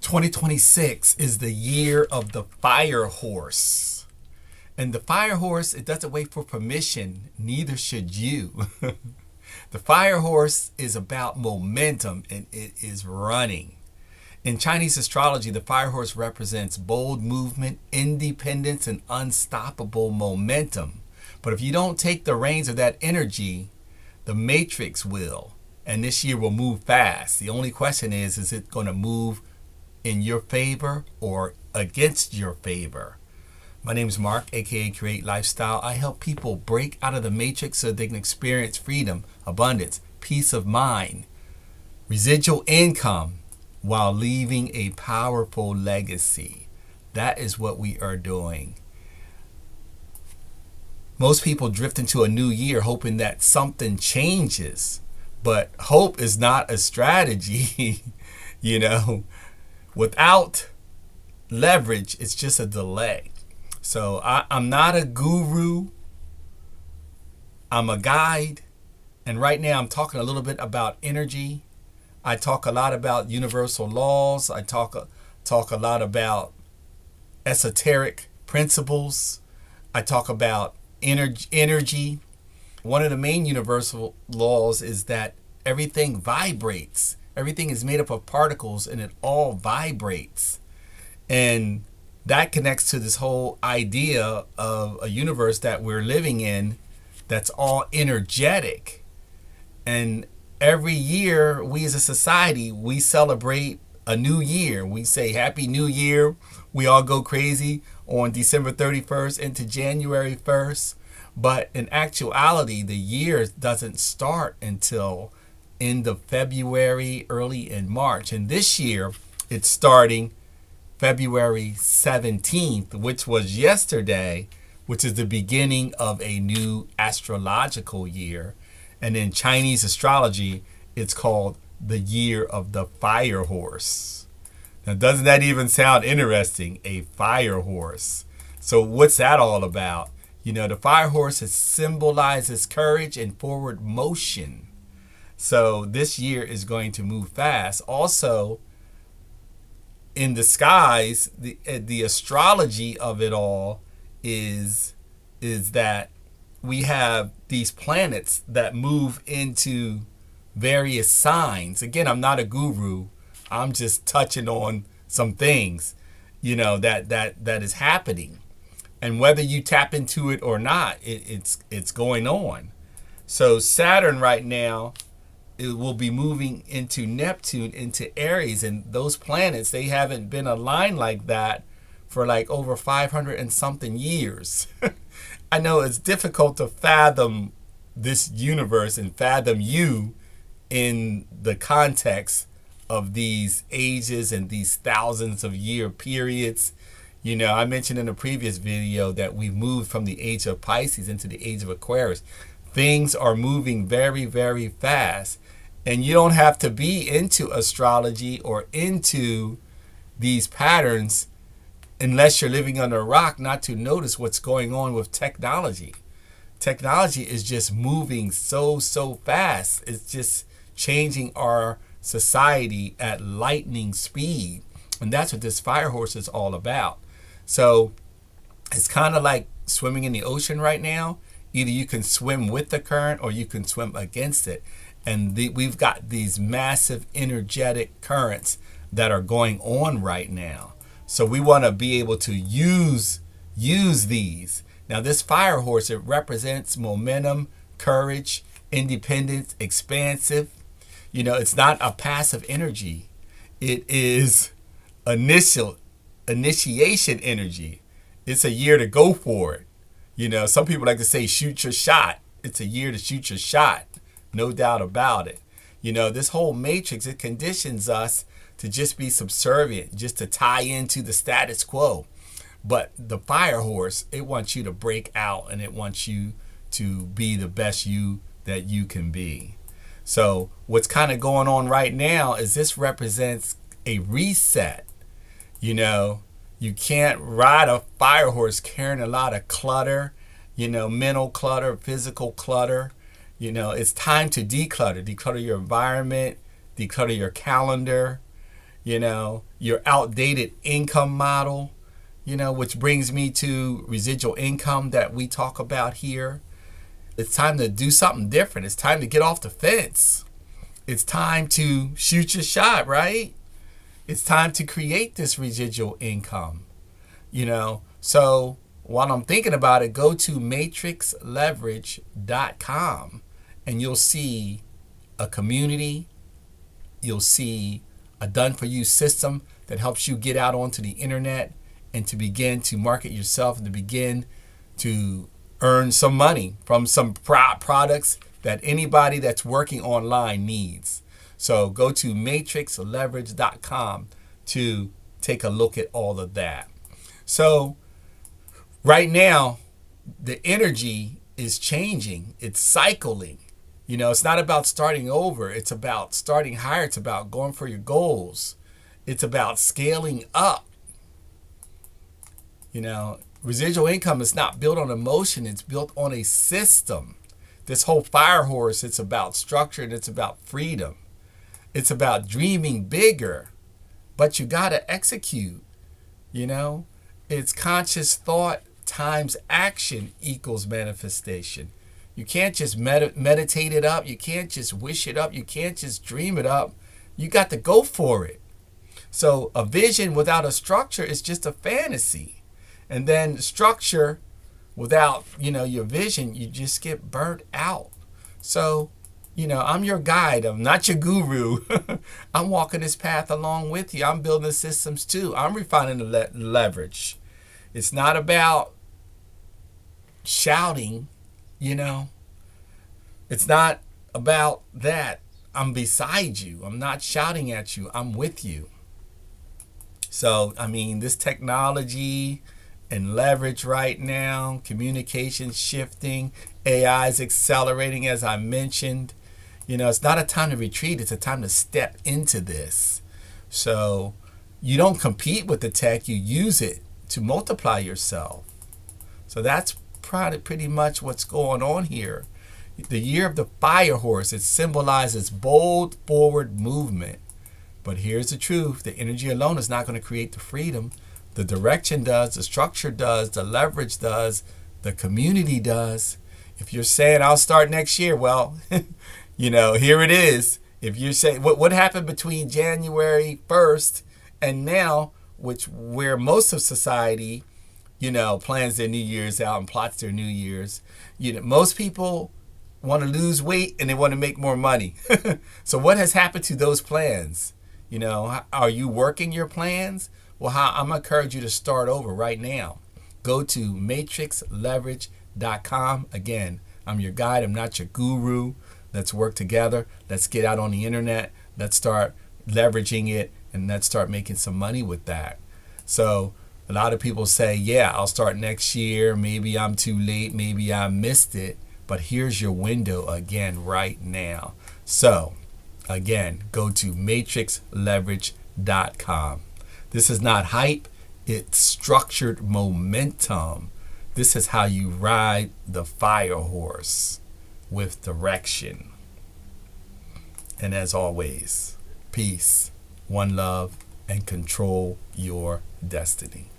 2026 is the year of the fire horse. And the fire horse, it doesn't wait for permission, neither should you. The fire horse is about momentum and it is running. In Chinese astrology, the fire horse represents bold movement, independence, and unstoppable momentum. But if you don't take the reins of that energy, the matrix will. And this year will move fast. The only question is it going to move in your favor or against your favor? My name is Mark, aka Create Lifestyle. I help people break out of the matrix so they can experience freedom, abundance, peace of mind, residual income, while leaving a powerful legacy. That is what we are doing. Most people drift into a new year hoping that something changes, but hope is not a strategy. Without leverage, it's just a delay. So I'm not a guru. I'm a guide. And right now I'm talking a little bit about energy. I talk a lot about universal laws. I talk a lot about esoteric principles. I talk about energy. One of the main universal laws is that everything vibrates. Everything is made up of particles and it all vibrates. And that connects to this whole idea of a universe that we're living in that's all energetic. And every year, we as a society, we celebrate a new year. We say Happy New Year. We all go crazy on December 31st into January 1st. But in actuality, the year doesn't start until end of February, early in March. And this year, it's starting February 17th, which was yesterday, which is the beginning of a new astrological year. And in Chinese astrology, it's called the year of the fire horse. Now, doesn't that even sound interesting? A fire horse. So what's that all about? The fire horse symbolizes courage and forward motion. So this year is going to move fast. Also, in the skies, the astrology of it all is that we have these planets that move into various signs. Again, I'm not a guru. I'm just touching on some things, that is happening. And whether you tap into it or not, it's going on. So Saturn right now, it will be moving into Neptune, into Aries. And those planets, they haven't been aligned like that for like over 500 and something years. I know it's difficult to fathom this universe and fathom you in the context of these ages and these thousands of year periods. I mentioned in a previous video that we've moved from the age of Pisces into the age of Aquarius. Things are moving very, very fast. And you don't have to be into astrology or into these patterns unless you're living under a rock not to notice what's going on with technology. Technology is just moving so fast. It's just changing our society at lightning speed. And that's what this fire horse is all about. So it's kind of like swimming in the ocean right now. Either you can swim with the current or you can swim against it. And we've got these massive energetic currents that are going on right now. So we want to be able to use these. Now, this fire horse, it represents momentum, courage, independence, expansive. It's not a passive energy. It is initiation energy. It's a year to go for it. Some people like to say shoot your shot. It's a year to shoot your shot. No doubt about it. This whole matrix, it conditions us to just be subservient, just to tie into the status quo. But the fire horse, it wants you to break out and it wants you to be the best you that you can be. So what's kind of going on right now is this represents a reset. You can't ride a fire horse carrying a lot of clutter, mental clutter, physical clutter. It's time to declutter your environment, declutter your calendar, your outdated income model, which brings me to residual income that we talk about here. It's time to do something different. It's time to get off the fence. It's time to shoot your shot, right? It's time to create this residual income, So while I'm thinking about it, go to matrixleverage.com and you'll see a community. You'll see a done-for-you system that helps you get out onto the internet and to begin to market yourself and to begin to earn some money from some products that anybody that's working online needs. So go to matrixleverage.com to take a look at all of that. So right now, the energy is changing. It's cycling. It's not about starting over. It's about starting higher. It's about going for your goals. It's about scaling up. Residual income is not built on emotion. It's built on a system. This whole fire horse, it's about structure and it's about freedom. It's about dreaming bigger, but you got to execute. It's conscious thought times action equals manifestation. You can't just meditate it up. You can't just wish it up. You can't just dream it up. You got to go for it. So a vision without a structure is just a fantasy. And then structure without, your vision, you just get burnt out. So, I'm your guide. I'm not your guru. I'm walking this path along with you. I'm building the systems too. I'm refining the leverage. It's not about shouting, It's not about that. I'm beside you. I'm not shouting at you. I'm with you. So, this technology and leverage right now, communication shifting, AI is accelerating, as I mentioned. It's not a time to retreat. It's a time to step into this. So you don't compete with the tech. You use it to multiply yourself. So that's pretty much what's going on here. The year of the fire horse, it symbolizes bold forward movement. But here's the truth. The energy alone is not going to create the freedom. The direction does, the structure does, the leverage does, the community does. If you're saying I'll start next year, well, here it is. If you say what happened between January 1st and now, where most of society, plans their New Year's out and plots their New Year's, most people want to lose weight and they want to make more money. So what has happened to those plans? Are you working your plans? Well, I'm going to encourage you to start over right now. Go to matrixleverage.com. Again, I'm your guide. I'm not your guru. Let's work together. Let's get out on the internet. Let's start leveraging it and let's start making some money with that. So a lot of people say, yeah, I'll start next year. Maybe I'm too late. Maybe I missed it. But here's your window again right now. So again, go to matrixleverage.com. This is not hype. It's structured momentum. This is how you ride the fire horse with direction. And as always, peace, one love, and control your destiny.